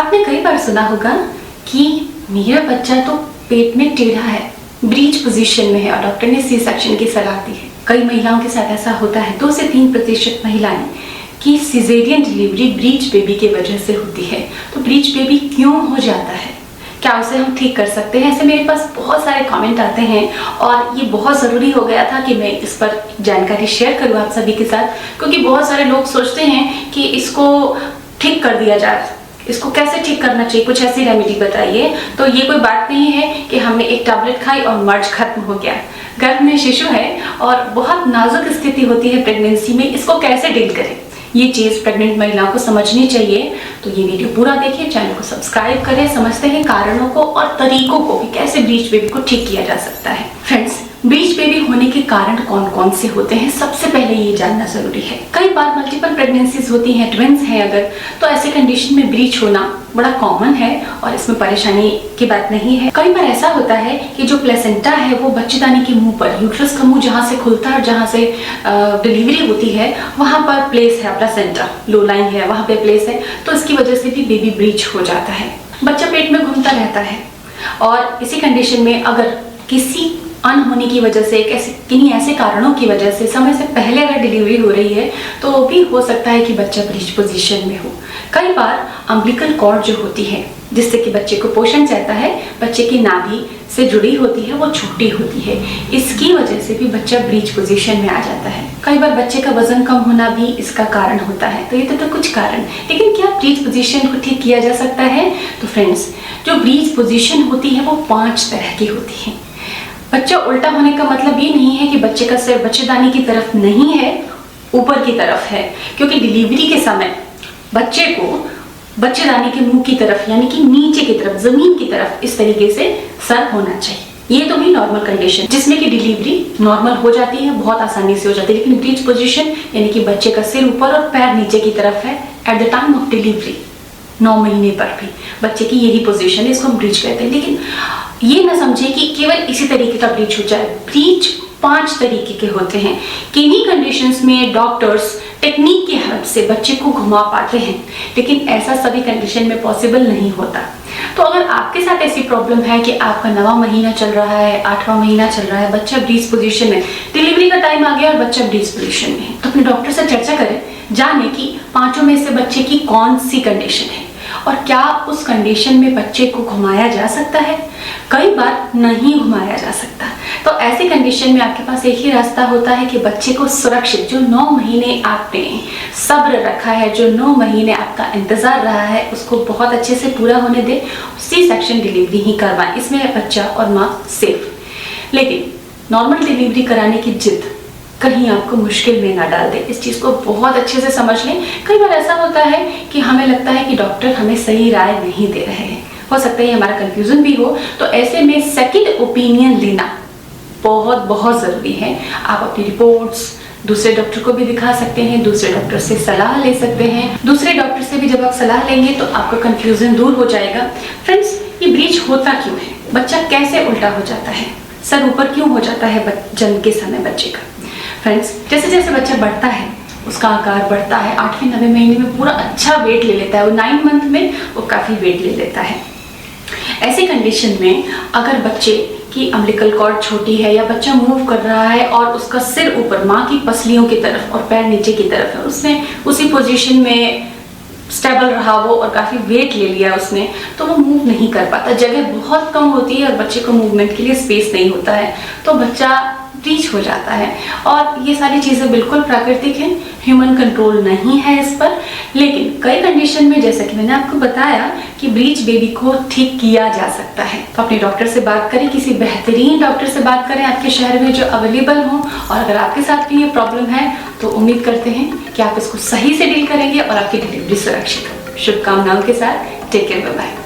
आपने कई बार सुना होगा कि मेरा बच्चा तो पेट में टेढ़ा है, ब्रीच पोजीशन में है और डॉक्टर ने सी सेक्शन की सलाह दी है। कई महिलाओं के साथ ऐसा होता है, 2 से 3% महिलाएं कि सिजेरियन डिलीवरी ब्रीच बेबी की वजह से होती है। तो ब्रीच बेबी क्यों हो जाता है, क्या उसे हम ठीक कर सकते हैं? ऐसे मेरे पास बहुत सारे कमेंट आते हैं और ये बहुत ज़रूरी हो गया था कि मैं इस पर जानकारी शेयर करूँ आप सभी के साथ, क्योंकि बहुत सारे लोग सोचते हैं कि इसको ठीक कर दिया जाए, इसको कैसे ठीक करना चाहिए, कुछ ऐसी रेमेडी बताइए। तो ये कोई बात नहीं है कि हमने एक टैबलेट खाई और मर्ज खत्म हो गया। गर्भ में शिशु है और बहुत नाजुक स्थिति होती है प्रेगनेंसी में, इसको कैसे डील करें, ये चीज़ प्रेग्नेंट महिलाओं को समझनी चाहिए। तो ये वीडियो पूरा देखिए, चैनल को सब्सक्राइब करें, समझते हैं कारणों को और तरीकों को कि कैसे ब्रीच बेबी को ठीक किया जा सकता है। फ्रेंड्स, ब्रीच बेबी होने के कारण कौन कौन से होते हैं, सबसे पहले ये जानना जरूरी है। कई बार मल्टीपल प्रेगनेंसीज होती हैं, ट्विंस हैं अगर, तो ऐसे कंडीशन में ब्रीच होना बड़ा कॉमन है और इसमें परेशानी की बात नहीं है। कई बार ऐसा होता है कि जो प्लेसेंटा है वो बच्चेदानी के मुंह पर, यूट्रस का मुंह जहाँ से खुलता है और जहाँ से डिलीवरी होती है वहाँ पर प्लेस है, प्लेसेंटा लो लाइन है, वहाँ पे प्लेस है, तो इसकी वजह से भी बेबी ब्रीच हो जाता है। बच्चा पेट में घूमता रहता है और इसी कंडीशन में अगर किसी अनहोनी की वजह से, किन्हीं ऐसे कारणों की वजह से समय से पहले अगर डिलीवरी हो रही है तो भी हो सकता है कि बच्चा ब्रीच पोजीशन में हो। कई बार अम्बिलिकल कॉर्ड जो होती है जिससे कि बच्चे को पोषण जाता है, बच्चे की नाभि से जुड़ी होती है, वो छोटी होती है, इसकी वजह से भी बच्चा ब्रीच पोजीशन में आ जाता है। कई बार बच्चे का वजन कम होना भी इसका कारण होता है। तो ये तो कुछ कारण, लेकिन क्या ब्रीच पोजीशन को ठीक किया जा सकता है? तो फ्रेंड्स, जो ब्रीच पोजीशन होती है वो 5 तरह की होती है। बच्चा उल्टा होने का मतलब ये नहीं है कि बच्चे का सिर बच्चेदानी की तरफ नहीं है, ऊपर की तरफ है, क्योंकि डिलीवरी के समय बच्चे को बच्चेदानी के मुंह की तरफ यानी कि नीचे की तरफ, जमीन की तरफ इस तरीके से सर होना चाहिए। ये तो भी नॉर्मल कंडीशन जिसमें कि डिलीवरी नॉर्मल हो जाती है, बहुत आसानी से हो जाती है। लेकिन ब्रीच पोजीशन यानी कि बच्चे का सिर ऊपर और पैर नीचे की तरफ है at the time of delivery, 9 महीने पर भी बच्चे की यही पोजीशन है, इसको हम ब्रीच कहते हैं। लेकिन ये ना समझे कि केवल इसी तरीके का ब्रीच हो जाए। ब्रीच 5 तरीके के होते हैं। किन्हीं कंडीशंस में डॉक्टर्स टेक्निक की हेल्प से बच्चे को घुमा पाते हैं, लेकिन ऐसा सभी कंडीशन में पॉसिबल नहीं होता। तो अगर आपके साथ ऐसी प्रॉब्लम है कि आपका 9वां महीना चल रहा है, 8वां महीना चल रहा है, बच्चा ब्रीच पोजीशन में, डिलीवरी का टाइम आ गया और बच्चा ब्रीच पोजीशन में है, तो अपने डॉक्टर से चर्चा करें, जाने कि 5 में से बच्चे की कौन सी कंडीशन है और क्या उस कंडीशन में बच्चे को घुमाया जा सकता है। कई बार नहीं घुमाया जा सकता, तो ऐसी कंडीशन में आपके पास एक ही रास्ता होता है कि बच्चे को सुरक्षित, जो 9 महीने आपने सब्र रखा है, जो 9 महीने आपका इंतजार रहा है, उसको बहुत अच्छे से पूरा होने दें, सी सेक्शन डिलीवरी ही करवाएं। इसमें बच्चा और माँ सेफ। लेकिन नॉर्मल डिलीवरी कराने की जिद कहीं आपको मुश्किल में ना डाल दे, इस चीज़ को बहुत अच्छे से समझ लें। कई बार ऐसा होता है कि हमें लगता है कि डॉक्टर हमें सही राय नहीं दे रहे हैं, हो सकता है हमारा कंफ्यूजन भी हो, तो ऐसे में सेकंड ओपिनियन लेना बहुत बहुत ज़रूरी है। आप अपनी रिपोर्ट्स दूसरे डॉक्टर को भी दिखा सकते हैं, दूसरे डॉक्टर से सलाह ले सकते हैं। दूसरे डॉक्टर से भी जब आप सलाह लेंगे तो आपका कंफ्यूजन दूर हो जाएगा। फ्रेंड्स, ये ब्रीच होता क्यों है, बच्चा कैसे उल्टा हो जाता है, सर ऊपर क्यों हो जाता है जन्म के समय बच्चे का? फ्रेंड्स, जैसे जैसे बच्चा बढ़ता है उसका आकार बढ़ता है, 8वें 9वें महीने में पूरा अच्छा वेट ले लेता है, वो 9 मंथ में वो काफ़ी वेट ले लेता है। ऐसी कंडीशन में अगर बच्चे की अम्बिलिकल कॉर्ड छोटी है या बच्चा मूव कर रहा है और उसका सिर ऊपर माँ की पसलियों की तरफ और पैर नीचे की तरफ है, उसने उसी पोजीशन में स्टेबल रहा वो और काफ़ी वेट ले लिया उसने, तो वो मूव नहीं कर पाता, जगह बहुत कम होती है और बच्चे को मूवमेंट के लिए स्पेस नहीं होता है, तो बच्चा ब्रीच हो जाता है। और ये सारी चीज़ें बिल्कुल प्राकृतिक हैं, ह्यूमन कंट्रोल नहीं है इस पर। लेकिन कई कंडीशन में, जैसा कि मैंने आपको बताया, कि ब्रीच बेबी को ठीक किया जा सकता है। तो अपने डॉक्टर से बात करें, किसी बेहतरीन डॉक्टर से बात करें आपके शहर में जो अवेलेबल हो। और अगर आपके साथ भी ये प्रॉब्लम है तो उम्मीद करते हैं कि आप इसको सही से डील करेंगे और आपकी डिलीवरी सुरक्षित हो। शुभकामनाओं के साथ, टेक केयर, बाय बाय।